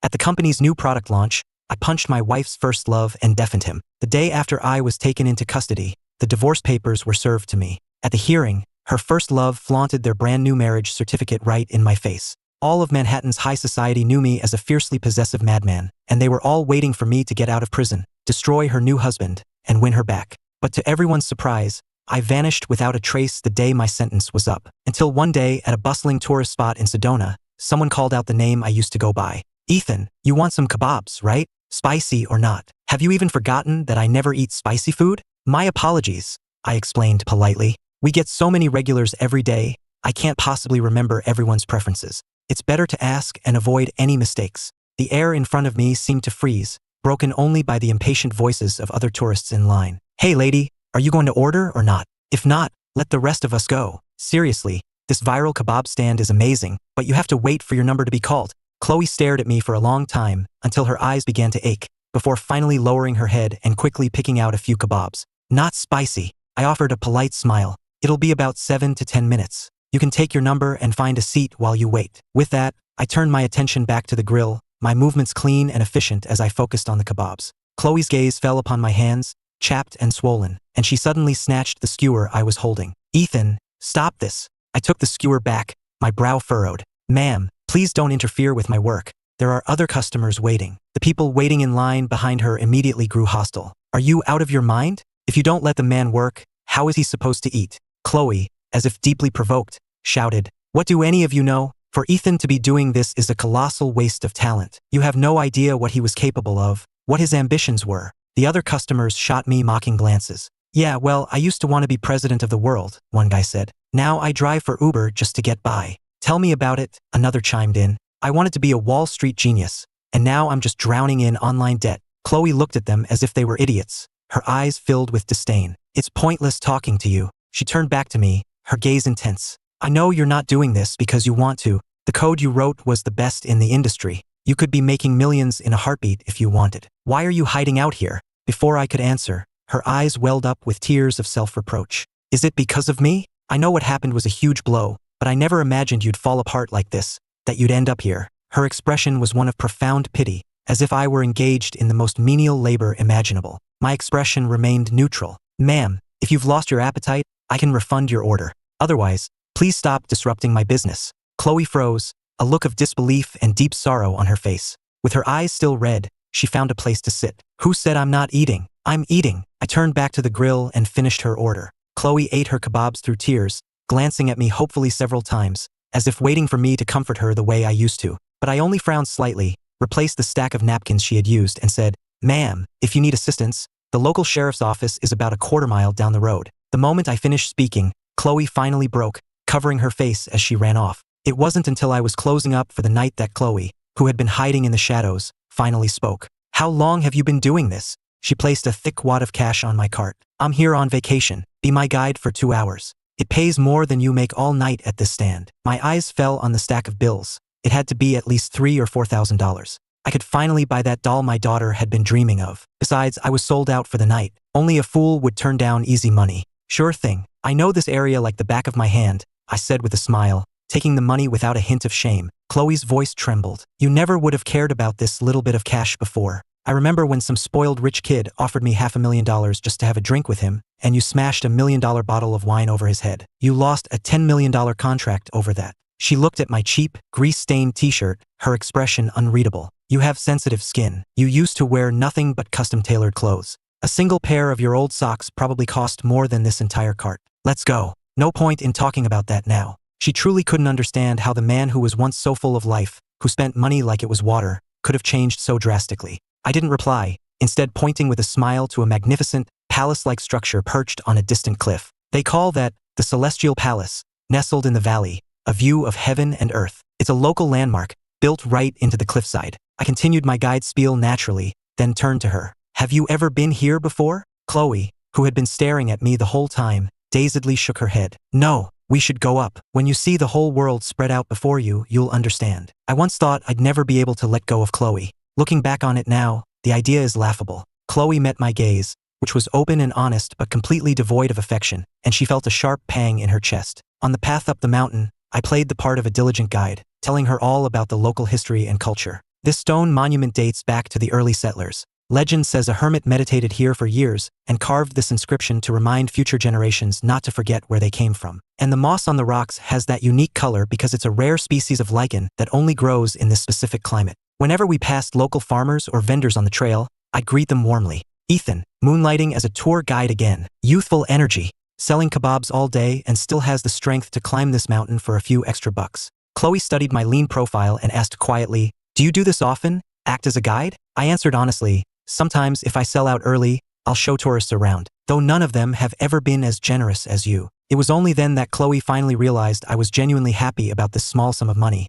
At the company's new product launch, I punched my wife's first love and deafened him. The day after I was taken into custody, the divorce papers were served to me. At the hearing, her first love flaunted their brand new marriage certificate right in my face. All of Manhattan's high society knew me as a fiercely possessive madman, and they were all waiting for me to get out of prison, destroy her new husband, and win her back. But to everyone's surprise, I vanished without a trace the day my sentence was up. Until one day, at a bustling tourist spot in Sedona, someone called out the name I used to go by. "Ethan, you want some kebabs, right? Spicy or not? Have you even forgotten that I never eat spicy food?" "My apologies," I explained politely. "We get so many regulars every day, I can't possibly remember everyone's preferences. It's better to ask and avoid any mistakes." The air in front of me seemed to freeze, broken only by the impatient voices of other tourists in line. "Hey lady, are you going to order or not? If not, let the rest of us go. Seriously, this viral kebab stand is amazing, but you have to wait for your number to be called." Chloe stared at me for a long time, until her eyes began to ache, before finally lowering her head and quickly picking out a few kebabs. "Not spicy," I offered a polite smile. "It'll be about 7 to 10 minutes. You can take your number and find a seat while you wait." With that, I turned my attention back to the grill, my movements clean and efficient as I focused on the kebabs. Chloe's gaze fell upon my hands, chapped and swollen, and she suddenly snatched the skewer I was holding. "Ethan, stop this." I took the skewer back, my brow furrowed. "Ma'am, please don't interfere with my work. There are other customers waiting." The people waiting in line behind her immediately grew hostile. "Are you out of your mind? If you don't let the man work, how is he supposed to eat?" Chloe, as if deeply provoked, shouted, "What do any of you know? For Ethan to be doing this is a colossal waste of talent. You have no idea what he was capable of, what his ambitions were." The other customers shot me mocking glances. "Yeah, well, I used to want to be president of the world," one guy said. "Now I drive for Uber just to get by." "Tell me about it," another chimed in. "I wanted to be a Wall Street genius, and now I'm just drowning in online debt." Chloe looked at them as if they were idiots, her eyes filled with disdain. "It's pointless talking to you." She turned back to me, her gaze intense. "I know you're not doing this because you want to. The code you wrote was the best in the industry. You could be making millions in a heartbeat if you wanted. Why are you hiding out here?" Before I could answer, her eyes welled up with tears of self-reproach. "Is it because of me? I know what happened was a huge blow, but I never imagined you'd fall apart like this, that you'd end up here." Her expression was one of profound pity, as if I were engaged in the most menial labor imaginable. My expression remained neutral. "Ma'am, if you've lost your appetite, I can refund your order. Otherwise, please stop disrupting my business." Chloe froze, a look of disbelief and deep sorrow on her face. With her eyes still red, she found a place to sit. "Who said I'm not eating? I'm eating." I turned back to the grill and finished her order. Chloe ate her kebabs through tears, glancing at me hopefully several times, as if waiting for me to comfort her the way I used to. But I only frowned slightly, replaced the stack of napkins she had used, and said, "Ma'am, if you need assistance, the local sheriff's office is about a quarter-mile down the road." The moment I finished speaking, Chloe finally broke, covering her face as she ran off. It wasn't until I was closing up for the night that Chloe, who had been hiding in the shadows, finally spoke. "How long have you been doing this?" She placed a thick wad of cash on my cart. "I'm here on vacation. Be my guide for 2 hours. It pays more than you make all night at this stand." My eyes fell on the stack of bills. It had to be at least $3,000 or $4,000. I could finally buy that doll my daughter had been dreaming of. Besides, I was sold out for the night. Only a fool would turn down easy money. "Sure thing. I know this area like the back of my hand," I said with a smile, taking the money without a hint of shame. Chloe's voice trembled. "You never would have cared about this little bit of cash before. I remember when some spoiled rich kid offered me $500,000 just to have a drink with him, and you smashed a $1 million bottle of wine over his head. You lost a $10 million contract over that." She looked at my cheap, grease-stained t-shirt, her expression unreadable. "You have sensitive skin. You used to wear nothing but custom-tailored clothes. A single pair of your old socks probably cost more than this entire cart. Let's go. No point in talking about that now." She truly couldn't understand how the man who was once so full of life, who spent money like it was water, could have changed so drastically. I didn't reply, instead pointing with a smile to a magnificent, palace-like structure perched on a distant cliff. "They call that the Celestial Palace, nestled in the valley, a view of heaven and earth. It's a local landmark, built right into the cliffside." I continued my guide spiel naturally, then turned to her. "Have you ever been here before?" Chloe, who had been staring at me the whole time, dazedly shook her head. "No. We should go up. When you see the whole world spread out before you, you'll understand." I once thought I'd never be able to let go of Chloe. Looking back on it now, the idea is laughable. Chloe met my gaze, which was open and honest but completely devoid of affection, and she felt a sharp pang in her chest. On the path up the mountain, I played the part of a diligent guide, telling her all about the local history and culture. This stone monument dates back to the early settlers. Legend says a hermit meditated here for years and carved this inscription to remind future generations not to forget where they came from. And the moss on the rocks has that unique color because it's a rare species of lichen that only grows in this specific climate. Whenever we passed local farmers or vendors on the trail, I'd greet them warmly. Ethan, moonlighting as a tour guide again. Youthful energy, selling kebabs all day and still has the strength to climb this mountain for a few extra bucks. Chloe studied my lean profile and asked quietly, "Do you do this often? Act as a guide?" I answered honestly, "Sometimes if I sell out early, I'll show tourists around, though none of them have ever been as generous as you." It was only then that Chloe finally realized I was genuinely happy about this small sum of money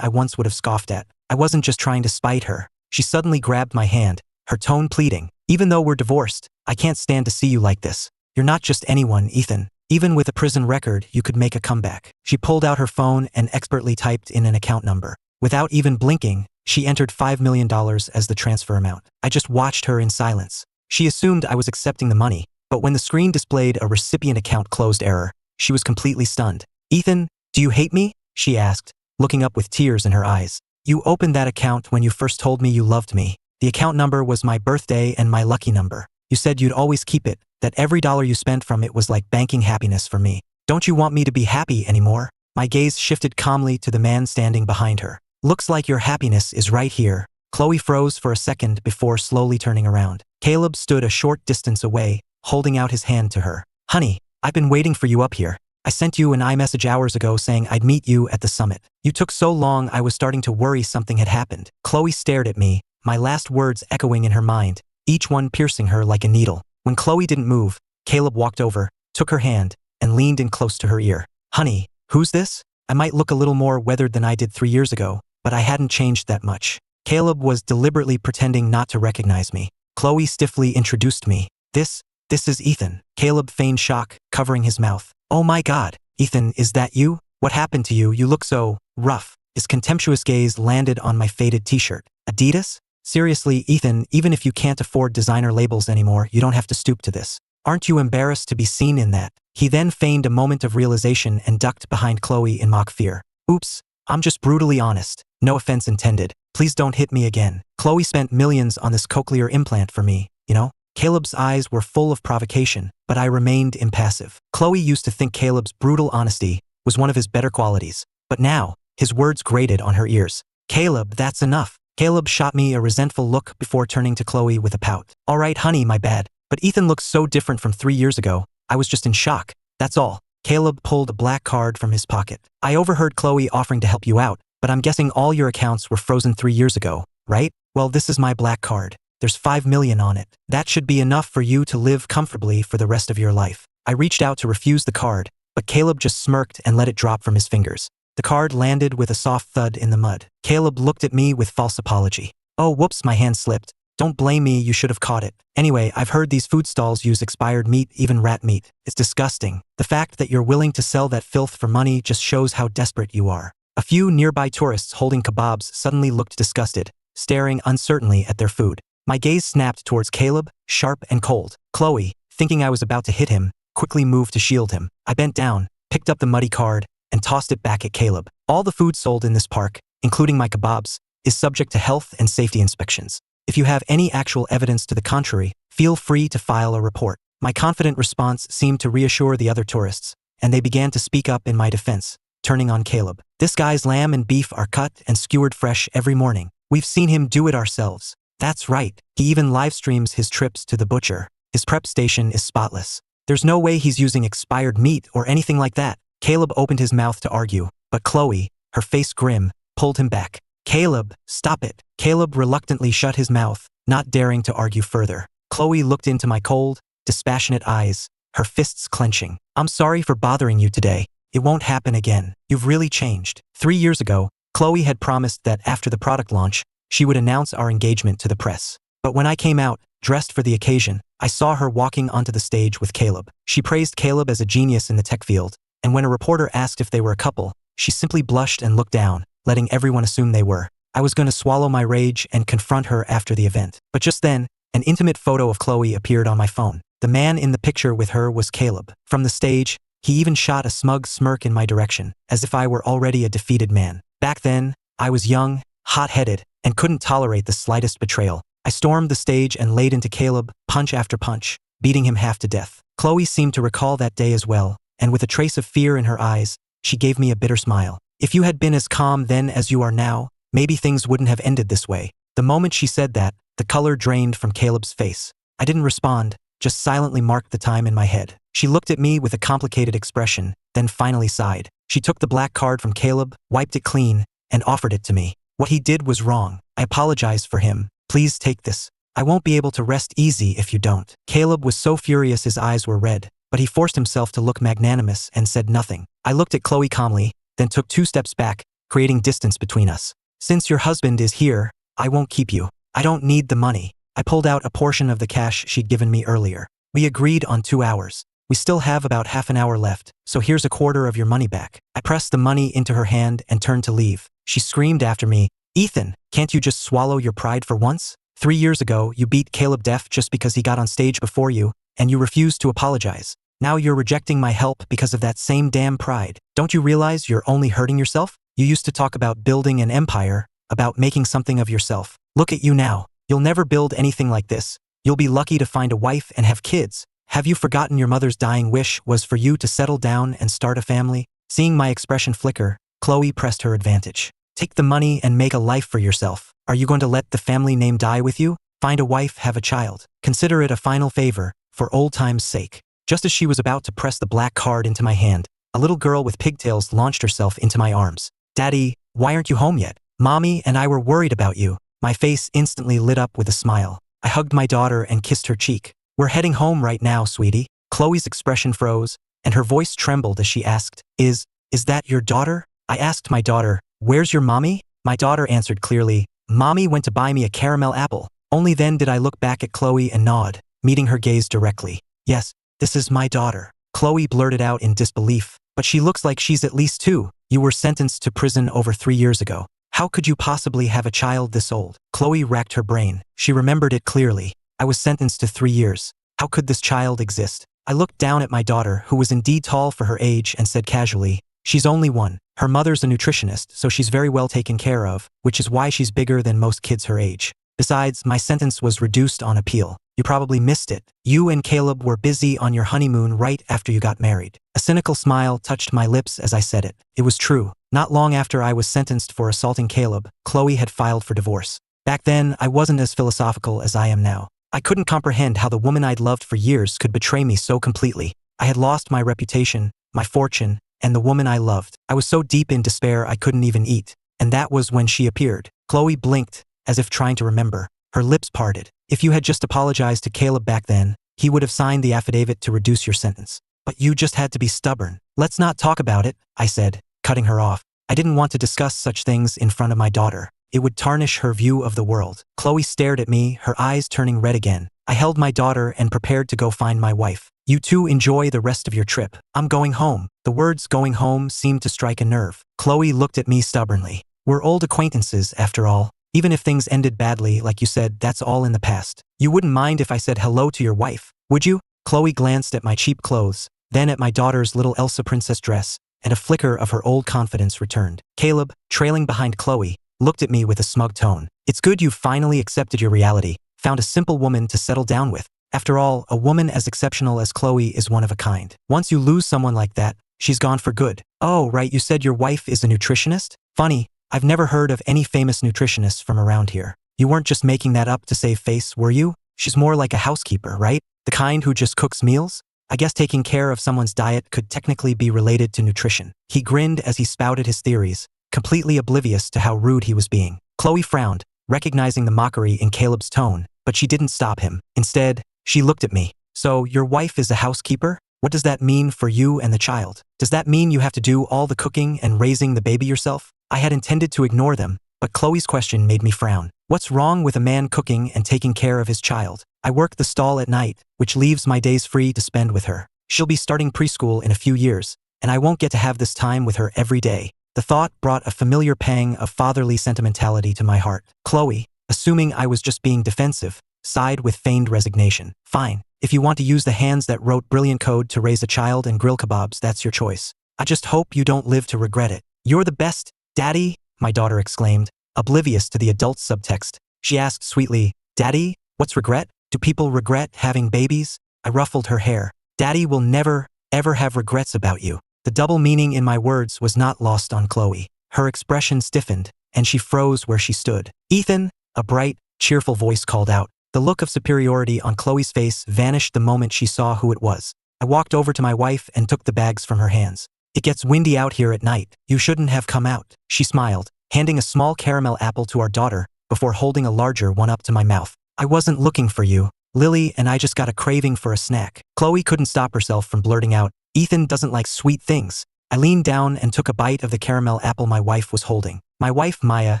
I once would have scoffed at. I wasn't just trying to spite her. She suddenly grabbed my hand, her tone pleading, "Even though we're divorced, I can't stand to see you like this. You're not just anyone, Ethan. Even with a prison record, you could make a comeback." She pulled out her phone and expertly typed in an account number. Without even blinking, she entered $5 million as the transfer amount. I just watched her in silence. She assumed I was accepting the money, but when the screen displayed a recipient account closed error, she was completely stunned. "Ethan, do you hate me?" she asked, looking up with tears in her eyes. "You opened that account when you first told me you loved me. The account number was my birthday and my lucky number. You said you'd always keep it, that every dollar you spent from it was like banking happiness for me. Don't you want me to be happy anymore?" My gaze shifted calmly to the man standing behind her. "Looks like your happiness is right here." Chloe froze for a second before slowly turning around. Caleb stood a short distance away, holding out his hand to her. "Honey, I've been waiting for you up here. I sent you an iMessage hours ago saying I'd meet you at the summit. You took so long I was starting to worry something had happened." Chloe stared at me, my last words echoing in her mind, each one piercing her like a needle. When Chloe didn't move, Caleb walked over, took her hand, and leaned in close to her ear. "Honey, who's this?" I might look a little more weathered than I did 3 years ago, but I hadn't changed that much. Caleb was deliberately pretending not to recognize me. Chloe stiffly introduced me. This is Ethan." Caleb feigned shock, covering his mouth. "Oh my God, Ethan, is that you? What happened to you? You look so rough." His contemptuous gaze landed on my faded t-shirt. "Adidas? Seriously, Ethan, even if you can't afford designer labels anymore, you don't have to stoop to this. Aren't you embarrassed to be seen in that?" He then feigned a moment of realization and ducked behind Chloe in mock fear. "Oops, I'm just brutally honest. No offense intended. Please don't hit me again. Chloe spent millions on this cochlear implant for me, you know?" Caleb's eyes were full of provocation, but I remained impassive. Chloe used to think Caleb's brutal honesty was one of his better qualities, but now, his words grated on her ears. "Caleb, that's enough." Caleb shot me a resentful look before turning to Chloe with a pout. "All right, honey, my bad. But Ethan looks so different from 3 years ago. I was just in shock. That's all." Caleb pulled a black card from his pocket. "I overheard Chloe offering to help you out, but I'm guessing all your accounts were frozen 3 years ago, right? Well, this is my black card. There's $5 million on it. That should be enough for you to live comfortably for the rest of your life." I reached out to refuse the card, but Caleb just smirked and let it drop from his fingers. The card landed with a soft thud in the mud. Caleb looked at me with false apology. "Oh, whoops, my hand slipped. Don't blame me, you should have caught it. Anyway, I've heard these food stalls use expired meat, even rat meat. It's disgusting. The fact that you're willing to sell that filth for money just shows how desperate you are." A few nearby tourists holding kebabs suddenly looked disgusted, staring uncertainly at their food. My gaze snapped towards Caleb, sharp and cold. Chloe, thinking I was about to hit him, quickly moved to shield him. I bent down, picked up the muddy card, and tossed it back at Caleb. "All the food sold in this park, including my kebabs, is subject to health and safety inspections. If you have any actual evidence to the contrary, feel free to file a report." My confident response seemed to reassure the other tourists, and they began to speak up in my defense, turning on Caleb. "This guy's lamb and beef are cut and skewered fresh every morning. We've seen him do it ourselves. That's right, he even live streams his trips to the butcher. His prep station is spotless. There's no way he's using expired meat or anything like that." Caleb opened his mouth to argue, but Chloe, her face grim, pulled him back. "Caleb, stop it." Caleb reluctantly shut his mouth, not daring to argue further. Chloe looked into my cold, dispassionate eyes, her fists clenching. "I'm sorry for bothering you today. It won't happen again. You've really changed." 3 years ago, Chloe had promised that after the product launch, she would announce our engagement to the press. But when I came out, dressed for the occasion, I saw her walking onto the stage with Caleb. She praised Caleb as a genius in the tech field, and when a reporter asked if they were a couple, she simply blushed and looked down, letting everyone assume they were. I was going to swallow my rage and confront her after the event. But just then, an intimate photo of Chloe appeared on my phone. The man in the picture with her was Caleb. From the stage, he even shot a smug smirk in my direction, as if I were already a defeated man. Back then, I was young, hot-headed, and couldn't tolerate the slightest betrayal. I stormed the stage and laid into Caleb, punch after punch, beating him half to death. Chloe seemed to recall that day as well, and with a trace of fear in her eyes, she gave me a bitter smile. If you had been as calm then as you are now, maybe things wouldn't have ended this way. The moment she said that, the color drained from Caleb's face. I didn't respond, just silently marked the time in my head. She looked at me with a complicated expression, then finally sighed. She took the black card from Caleb, wiped it clean, and offered it to me. What he did was wrong. I apologized for him. Please take this. I won't be able to rest easy if you don't. Caleb was so furious his eyes were red, but he forced himself to look magnanimous and said nothing. I looked at Chloe calmly, then took 2 steps back, creating distance between us. Since your husband is here, I won't keep you. I don't need the money. I pulled out a portion of the cash she'd given me earlier. We agreed on 2 hours. We still have about half an hour left, so here's a quarter of your money back. I pressed the money into her hand and turned to leave. She screamed after me, Ethan, can't you just swallow your pride for once? 3 years ago, you beat Caleb deaf just because he got on stage before you, and you refused to apologize. Now you're rejecting my help because of that same damn pride. Don't you realize you're only hurting yourself? You used to talk about building an empire, about making something of yourself. Look at you now. You'll never build anything like this. You'll be lucky to find a wife and have kids. Have you forgotten your mother's dying wish was for you to settle down and start a family? Seeing my expression flicker, Chloe pressed her advantage. Take the money and make a life for yourself. Are you going to let the family name die with you? Find a wife, have a child. Consider it a final favor, for old time's sake. Just as she was about to press the black card into my hand, a little girl with pigtails launched herself into my arms. Daddy, why aren't you home yet? Mommy and I were worried about you. My face instantly lit up with a smile. I hugged my daughter and kissed her cheek. We're heading home right now, sweetie. Chloe's expression froze, and her voice trembled as she asked, Is that your daughter? I asked my daughter, where's your mommy? My daughter answered clearly, Mommy went to buy me a caramel apple. Only then did I look back at Chloe and nod, meeting her gaze directly. Yes, this is my daughter. Chloe blurted out in disbelief, but she looks like she's at least 2. You were sentenced to prison over 3 years ago. How could you possibly have a child this old? Chloe racked her brain. She remembered it clearly. I was sentenced to 3 years. How could this child exist? I looked down at my daughter, who was indeed tall for her age, and said casually, She's only 1. Her mother's a nutritionist, so she's very well taken care of, which is why she's bigger than most kids her age. Besides, my sentence was reduced on appeal. You probably missed it. You and Caleb were busy on your honeymoon right after you got married. A cynical smile touched my lips as I said it. It was true. Not long after I was sentenced for assaulting Caleb, Chloe had filed for divorce. Back then, I wasn't as philosophical as I am now. I couldn't comprehend how the woman I'd loved for years could betray me so completely. I had lost my reputation, my fortune, and the woman I loved. I was so deep in despair I couldn't even eat. And that was when she appeared. Chloe blinked, as if trying to remember. Her lips parted. If you had just apologized to Caleb back then, he would have signed the affidavit to reduce your sentence. But you just had to be stubborn. Let's not talk about it, I said, cutting her off. I didn't want to discuss such things in front of my daughter. It would tarnish her view of the world. Chloe stared at me, her eyes turning red again. I held my daughter and prepared to go find my wife. You two enjoy the rest of your trip. I'm going home. The words going home seemed to strike a nerve. Chloe looked at me stubbornly. We're old acquaintances, after all. Even if things ended badly, like you said, that's all in the past. You wouldn't mind if I said hello to your wife, would you? Chloe glanced at my cheap clothes, then at my daughter's little Elsa princess dress, and a flicker of her old confidence returned. Caleb, trailing behind Chloe, looked at me with a smug tone. It's good you've finally accepted your reality, found a simple woman to settle down with. After all, a woman as exceptional as Chloe is one of a kind. Once you lose someone like that, she's gone for good. Oh, right, you said your wife is a nutritionist? Funny, I've never heard of any famous nutritionists from around here. You weren't just making that up to save face, were you? She's more like a housekeeper, right? The kind who just cooks meals? I guess taking care of someone's diet could technically be related to nutrition. He grinned as he spouted his theories, completely oblivious to how rude he was being. Chloe frowned, recognizing the mockery in Caleb's tone, but she didn't stop him. Instead, she looked at me. So, your wife is a housekeeper? What does that mean for you and the child? Does that mean you have to do all the cooking and raising the baby yourself? I had intended to ignore them, but Chloe's question made me frown. What's wrong with a man cooking and taking care of his child? I work the stall at night, which leaves my days free to spend with her. She'll be starting preschool in a few years, and I won't get to have this time with her every day. The thought brought a familiar pang of fatherly sentimentality to my heart. Chloe, assuming I was just being defensive, sighed with feigned resignation. Fine, if you want to use the hands that wrote brilliant code to raise a child and grill kebabs, that's your choice. I just hope you don't live to regret it. You're the best, Daddy, my daughter exclaimed, oblivious to the adult subtext. She asked sweetly, "Daddy, what's regret? Do people regret having babies?" I ruffled her hair. "Daddy will never, ever have regrets about you." The double meaning in my words was not lost on Chloe. Her expression stiffened, and she froze where she stood. "Ethan," a bright, cheerful voice called out. The look of superiority on Chloe's face vanished the moment she saw who it was. I walked over to my wife and took the bags from her hands. "It gets windy out here at night. You shouldn't have come out." She smiled, handing a small caramel apple to our daughter before holding a larger one up to my mouth. "I wasn't looking for you. Lily and I just got a craving for a snack." Chloe couldn't stop herself from blurting out, "Ethan doesn't like sweet things." I leaned down and took a bite of the caramel apple my wife was holding. My wife, Maya,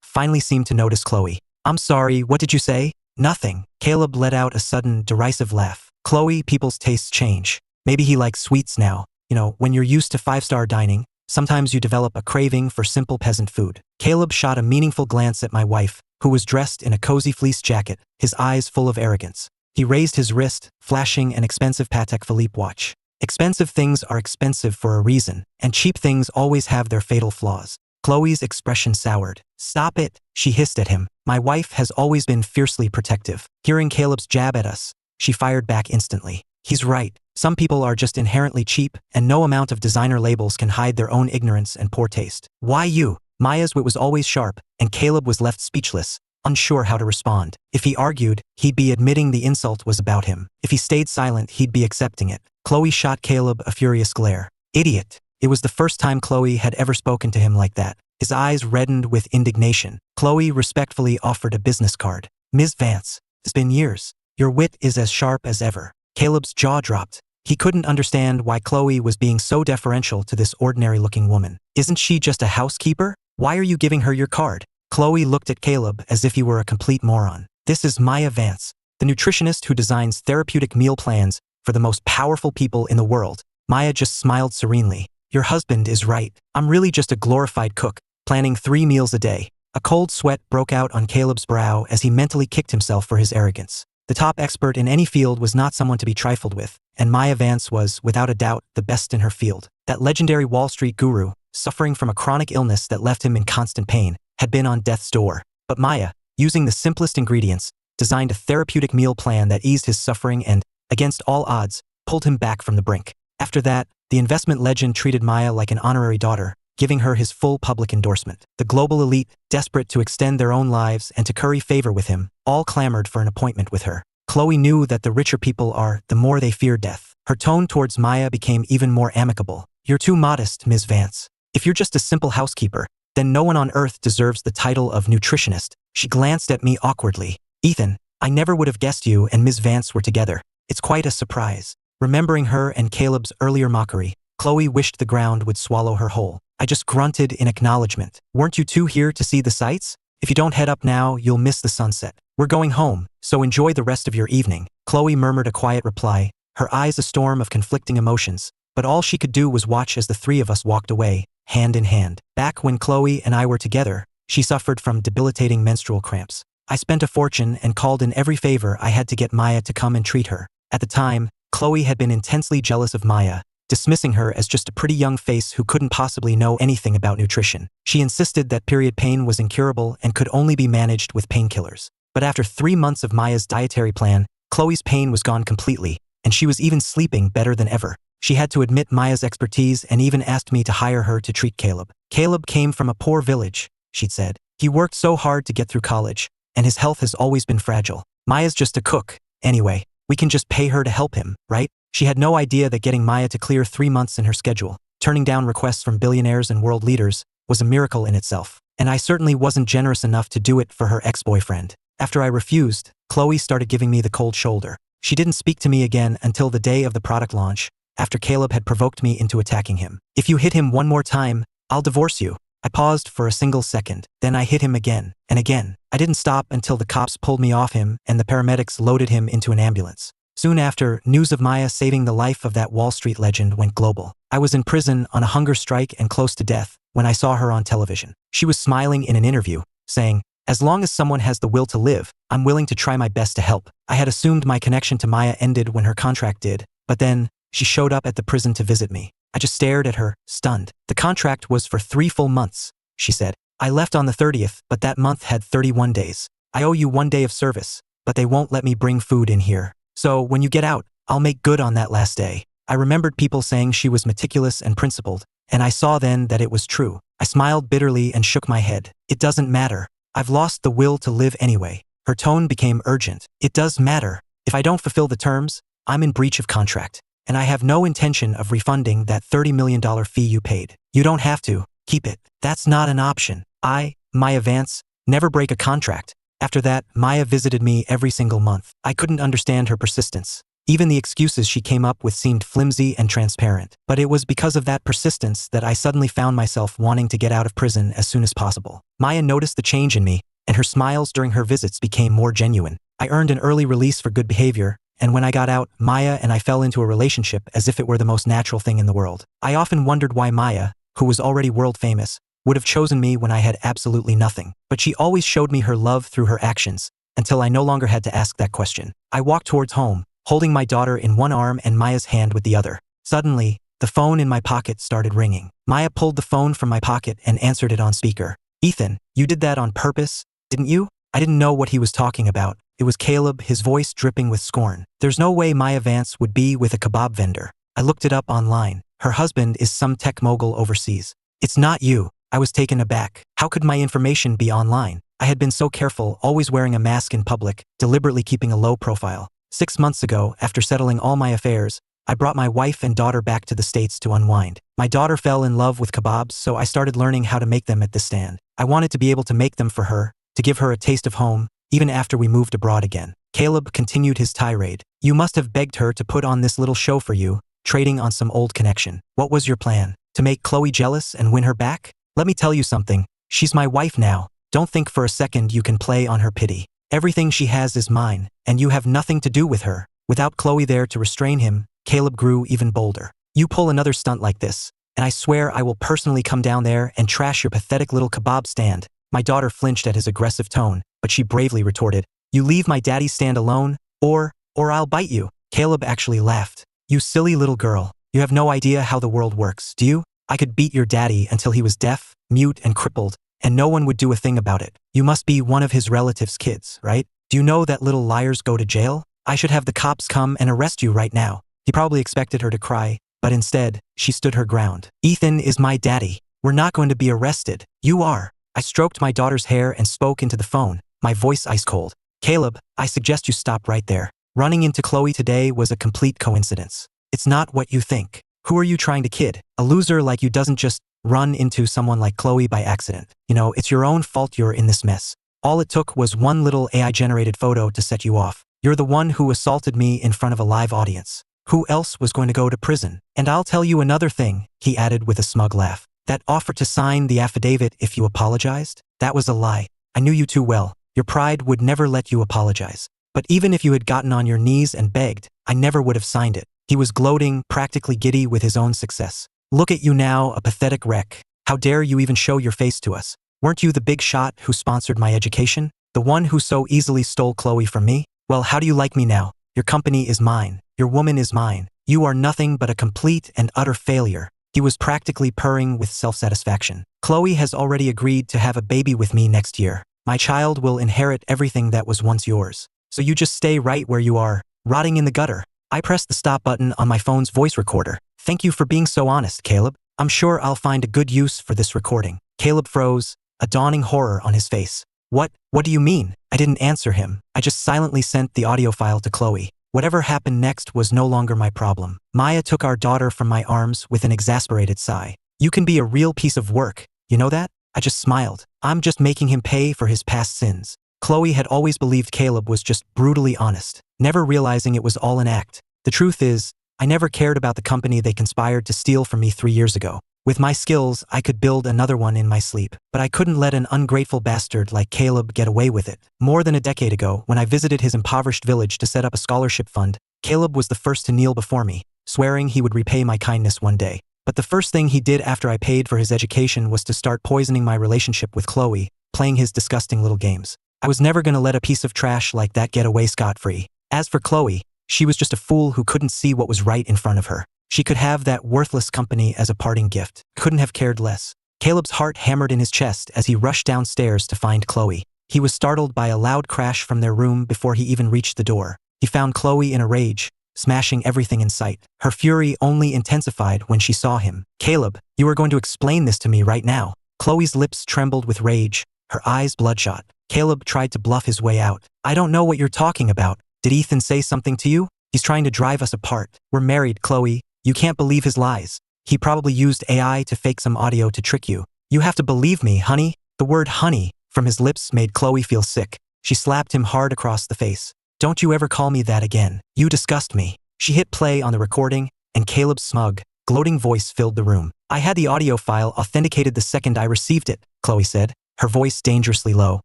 finally seemed to notice Chloe. "I'm sorry, what did you say?" "Nothing." Caleb let out a sudden, derisive laugh. "Chloe, people's tastes change. Maybe he likes sweets now. You know, when you're used to five-star dining, sometimes you develop a craving for simple peasant food." Caleb shot a meaningful glance at my wife, who was dressed in a cozy fleece jacket, his eyes full of arrogance. He raised his wrist, flashing an expensive Patek Philippe watch. Expensive things are expensive for a reason, and cheap things always have their fatal flaws. Chloe's expression soured. "Stop it," she hissed at him. My wife has always been fiercely protective. Hearing Caleb's jab at us, she fired back instantly. He's right. Some people are just inherently cheap, and no amount of designer labels can hide their own ignorance and poor taste. "Why you?" Maya's wit was always sharp, and Caleb was left speechless, unsure how to respond. If he argued, he'd be admitting the insult was about him. If he stayed silent, he'd be accepting it. Chloe shot Caleb a furious glare. "Idiot." It was the first time Chloe had ever spoken to him like that. His eyes reddened with indignation. Chloe respectfully offered a business card. "Ms. Vance, it's been years. Your wit is as sharp as ever." Caleb's jaw dropped. He couldn't understand why Chloe was being so deferential to this ordinary-looking woman. "Isn't she just a housekeeper? Why are you giving her your card?" Chloe looked at Caleb as if he were a complete moron. "This is Maya Vance, the nutritionist who designs therapeutic meal plans for the most powerful people in the world." Maya just smiled serenely. "Your husband is right. I'm really just a glorified cook, planning 3 meals a day." A cold sweat broke out on Caleb's brow as he mentally kicked himself for his arrogance. The top expert in any field was not someone to be trifled with, and Maya Vance was, without a doubt, the best in her field. That legendary Wall Street guru, suffering from a chronic illness that left him in constant pain, had been on death's door. But Maya, using the simplest ingredients, designed a therapeutic meal plan that eased his suffering and, against all odds, pulled him back from the brink. After that, the investment legend treated Maya like an honorary daughter, giving her his full public endorsement. The global elite, desperate to extend their own lives and to curry favor with him, all clamored for an appointment with her. Chloe knew that the richer people are, the more they fear death. Her tone towards Maya became even more amicable. "You're too modest, Ms. Vance. If you're just a simple housekeeper, then no one on earth deserves the title of nutritionist." She glanced at me awkwardly. "Ethan, I never would have guessed you and Ms. Vance were together. It's quite a surprise." Remembering her and Caleb's earlier mockery, Chloe wished the ground would swallow her whole. I just grunted in acknowledgement. "Weren't you two here to see the sights? If you don't head up now, you'll miss the sunset. We're going home, so enjoy the rest of your evening." Chloe murmured a quiet reply, her eyes a storm of conflicting emotions, but all she could do was watch as the 3 of us walked away, hand in hand. Back when Chloe and I were together, she suffered from debilitating menstrual cramps. I spent a fortune and called in every favor I had to get Maya to come and treat her. At the time, Chloe had been intensely jealous of Maya, dismissing her as just a pretty young face who couldn't possibly know anything about nutrition. She insisted that period pain was incurable and could only be managed with painkillers. But after 3 months of Maya's dietary plan, Chloe's pain was gone completely, and she was even sleeping better than ever. She had to admit Maya's expertise and even asked me to hire her to treat Caleb. "Caleb came from a poor village," she'd said. "He worked so hard to get through college, and his health has always been fragile. Maya's just a cook. Anyway, we can just pay her to help him, right?" She had no idea that getting Maya to clear 3 months in her schedule, turning down requests from billionaires and world leaders, was a miracle in itself. And I certainly wasn't generous enough to do it for her ex-boyfriend. After I refused, Chloe started giving me the cold shoulder. She didn't speak to me again until the day of the product launch, after Caleb had provoked me into attacking him. "If you hit him one more time, I'll divorce you." I paused for a single second, then I hit him again, and again. I didn't stop until the cops pulled me off him and the paramedics loaded him into an ambulance. Soon after, news of Maya saving the life of that Wall Street legend went global. I was in prison on a hunger strike and close to death when I saw her on television. She was smiling in an interview, saying, "As long as someone has the will to live, I'm willing to try my best to help." I had assumed my connection to Maya ended when her contract did, but then, she showed up at the prison to visit me. I just stared at her, stunned. "The contract was for 3 full months," she said. I left on the 30th, but that month had 31 days. I owe you 1 day of service, but they won't let me bring food in here. So when you get out, I'll make good on that last day. I remembered people saying she was meticulous and principled, and I saw then that it was true. I smiled bitterly and shook my head. It doesn't matter. I've lost the will to live anyway. Her tone became urgent. It does matter. If I don't fulfill the terms, I'm in breach of contract, and I have no intention of refunding that $30 million fee you paid. You don't have to. Keep it. That's not an option. Maya Vance, never break a contract. After that, Maya visited me every single month. I couldn't understand her persistence. Even the excuses she came up with seemed flimsy and transparent. But it was because of that persistence that I suddenly found myself wanting to get out of prison as soon as possible. Maya noticed the change in me, and her smiles during her visits became more genuine. I earned an early release for good behavior, and when I got out, Maya and I fell into a relationship as if it were the most natural thing in the world. I often wondered why Maya, who was already world famous, would have chosen me when I had absolutely nothing. But she always showed me her love through her actions, until I no longer had to ask that question. I walked towards home, holding my daughter in one arm and Maya's hand with the other. Suddenly, the phone in my pocket started ringing. Maya pulled the phone from my pocket and answered it on speaker. "Ethan, you did that on purpose, didn't you?" I didn't know what he was talking about. It was Caleb, his voice dripping with scorn. There's no way Maya Vance would be with a kebab vendor. I looked it up online. Her husband is some tech mogul overseas. It's not you. I was taken aback. How could my information be online? I had been so careful, always wearing a mask in public, deliberately keeping a low profile. 6 months ago, after settling all my affairs, I brought my wife and daughter back to the States to unwind. My daughter fell in love with kebabs, so I started learning how to make them at this stand. I wanted to be able to make them for her, to give her a taste of home, even after we moved abroad again. Caleb continued his tirade. "You must have begged her to put on this little show for you, trading on some old connection. What was your plan? To make Chloe jealous and win her back? Let me tell you something. She's my wife now. Don't think for a second you can play on her pity. Everything she has is mine, and you have nothing to do with her." Without Chloe there to restrain him, Caleb grew even bolder. "You pull another stunt like this, and I swear I will personally come down there and trash your pathetic little kebab stand." My daughter flinched at his aggressive tone, but she bravely retorted, "You leave my daddy's stand alone, or I'll bite you." Caleb actually laughed. "You silly little girl. You have no idea how the world works, do you? I could beat your daddy until he was deaf, mute, and crippled, and no one would do a thing about it. You must be one of his relatives' kids, right? Do you know that little liars go to jail? I should have the cops come and arrest you right now." He probably expected her to cry, but instead, she stood her ground. "Ethan is my daddy. We're not going to be arrested. You are." I stroked my daughter's hair and spoke into the phone, my voice ice cold. "Caleb, I suggest you stop right there. Running into Chloe today was a complete coincidence. It's not what you think. Who are you trying to kid? A loser like you doesn't just run into someone like Chloe by accident. You know, it's your own fault you're in this mess. All it took was one little AI-generated photo to set you off. You're the one who assaulted me in front of a live audience. Who else was going to go to prison? And I'll tell you another thing," he added with a smug laugh. "That offer to sign the affidavit if you apologized? That was a lie. I knew you too well. Your pride would never let you apologize. But even if you had gotten on your knees and begged, I never would have signed it." He was gloating, practically giddy with his own success. "Look at you now, a pathetic wreck. How dare you even show your face to us? Weren't you the big shot who sponsored my education? The one who so easily stole Chloe from me? Well, how do you like me now? Your company is mine. Your woman is mine. You are nothing but a complete and utter failure." He was practically purring with self-satisfaction. "Chloe has already agreed to have a baby with me next year. My child will inherit everything that was once yours. So you just stay right where you are, rotting in the gutter." I pressed the stop button on my phone's voice recorder. "Thank you for being so honest, Caleb. I'm sure I'll find a good use for this recording." Caleb froze, a dawning horror on his face. What do you mean?" I didn't answer him. I just silently sent the audio file to Chloe. Whatever happened next was no longer my problem. Maya took our daughter from my arms with an exasperated sigh. "You can be a real piece of work, you know that?" I just smiled. "I'm just making him pay for his past sins." Chloe had always believed Caleb was just brutally honest, never realizing it was all an act. The truth is, I never cared about the company they conspired to steal from me 3 years ago. With my skills, I could build another one in my sleep, but I couldn't let an ungrateful bastard like Caleb get away with it. More than a decade ago, when I visited his impoverished village to set up a scholarship fund, Caleb was the first to kneel before me, swearing he would repay my kindness one day. But the first thing he did after I paid for his education was to start poisoning my relationship with Chloe, playing his disgusting little games. I was never going to let a piece of trash like that get away scot-free. As for Chloe, she was just a fool who couldn't see what was right in front of her. She could have that worthless company as a parting gift. Couldn't have cared less. Caleb's heart hammered in his chest as he rushed downstairs to find Chloe. He was startled by a loud crash from their room before he even reached the door. He found Chloe in a rage, smashing everything in sight. Her fury only intensified when she saw him. "Caleb, you are going to explain this to me right now." Chloe's lips trembled with rage, her eyes bloodshot. Caleb tried to bluff his way out. "I don't know what you're talking about. Did Ethan say something to you? He's trying to drive us apart. We're married, Chloe. You can't believe his lies. He probably used AI to fake some audio to trick you. You have to believe me, honey." The word honey from his lips made Chloe feel sick. She slapped him hard across the face. "Don't you ever call me that again. You disgust me." She hit play on the recording, and Caleb's smug, gloating voice filled the room. "I had the audio file authenticated the second I received it," Chloe said, her voice dangerously low.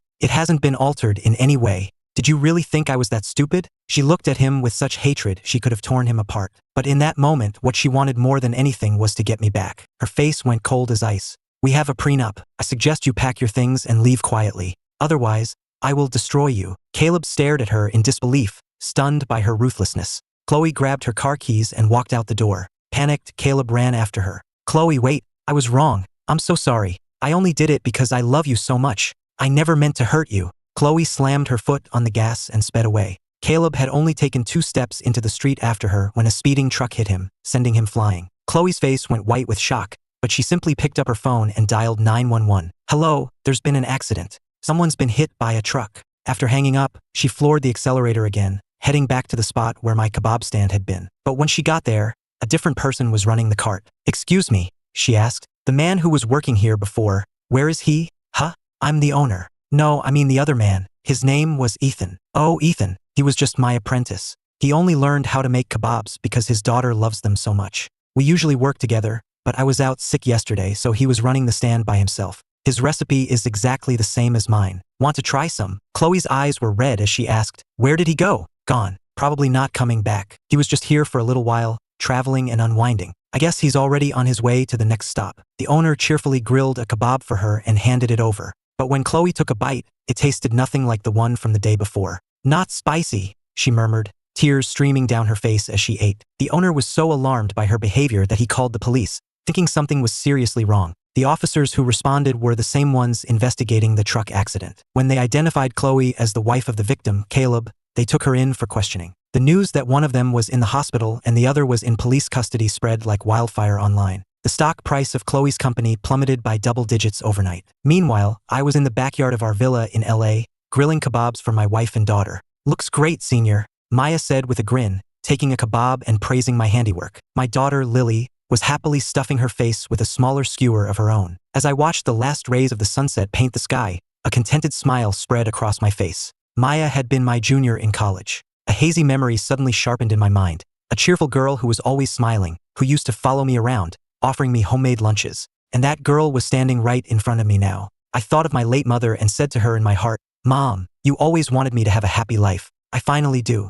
"It hasn't been altered in any way. Did you really think I was that stupid?" She looked at him with such hatred she could have torn him apart. But in that moment, what she wanted more than anything was to get me back. Her face went cold as ice. "We have a prenup. I suggest you pack your things and leave quietly. Otherwise, I will destroy you." Caleb stared at her in disbelief, stunned by her ruthlessness. Chloe grabbed her car keys and walked out the door. Panicked, Caleb ran after her. "Chloe, wait. I was wrong. I'm so sorry. I only did it because I love you so much. I never meant to hurt you." Chloe slammed her foot on the gas and sped away. Caleb had only taken 2 steps into the street after her when a speeding truck hit him, sending him flying. Chloe's face went white with shock, but she simply picked up her phone and dialed 911. "Hello, there's been an accident. Someone's been hit by a truck." After hanging up, she floored the accelerator again, heading back to the spot where my kebab stand had been. But when she got there, a different person was running the cart. "Excuse me," she asked. "The man who was working here before, where is he?" "Huh? I'm the owner." "No, I mean the other man. His name was Ethan." "Oh, Ethan. He was just my apprentice. He only learned how to make kebabs because his daughter loves them so much. We usually work together, but I was out sick yesterday, so he was running the stand by himself. His recipe is exactly the same as mine. Want to try some?" Chloe's eyes were red as she asked, "Where did he go?" "Gone. Probably not coming back. He was just here for a little while, traveling and unwinding. I guess he's already on his way to the next stop." The owner cheerfully grilled a kebab for her and handed it over. But when Chloe took a bite, it tasted nothing like the one from the day before. "Not spicy," she murmured, tears streaming down her face as she ate. The owner was so alarmed by her behavior that he called the police, thinking something was seriously wrong. The officers who responded were the same ones investigating the truck accident. When they identified Chloe as the wife of the victim, Caleb, they took her in for questioning. The news that one of them was in the hospital and the other was in police custody spread like wildfire online. The stock price of Chloe's company plummeted by double digits overnight. Meanwhile, I was in the backyard of our villa in LA, grilling kebabs for my wife and daughter. "Looks great, Senior," Maya said with a grin, taking a kebab and praising my handiwork. My daughter, Lily, was happily stuffing her face with a smaller skewer of her own. As I watched the last rays of the sunset paint the sky, a contented smile spread across my face. Maya had been my junior in college. A hazy memory suddenly sharpened in my mind. A cheerful girl who was always smiling, who used to follow me around, offering me homemade lunches. And that girl was standing right in front of me now. I thought of my late mother and said to her in my heart, "Mom, you always wanted me to have a happy life. I finally do."